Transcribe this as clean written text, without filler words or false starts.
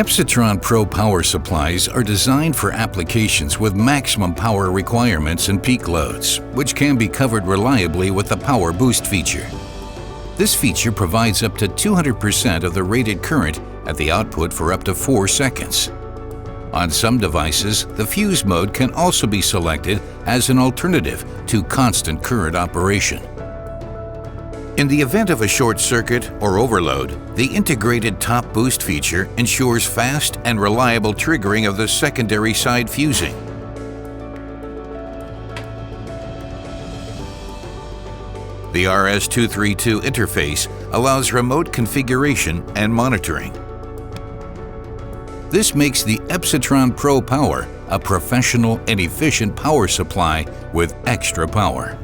EPSITRON Pro power supplies are designed for applications with maximum power requirements and peak loads, which can be covered reliably with the Power Boost feature. This feature provides up to 200% of the rated current at the output for up to 4 seconds. On some devices, the fuse mode can also be selected as an alternative to constant current operation. In the event of a short circuit or overload, the integrated top boost feature ensures fast and reliable triggering of the secondary side fusing. The RS-232 interface allows remote configuration and monitoring. This makes the EPSITRON Pro Power a professional and efficient power supply with extra power.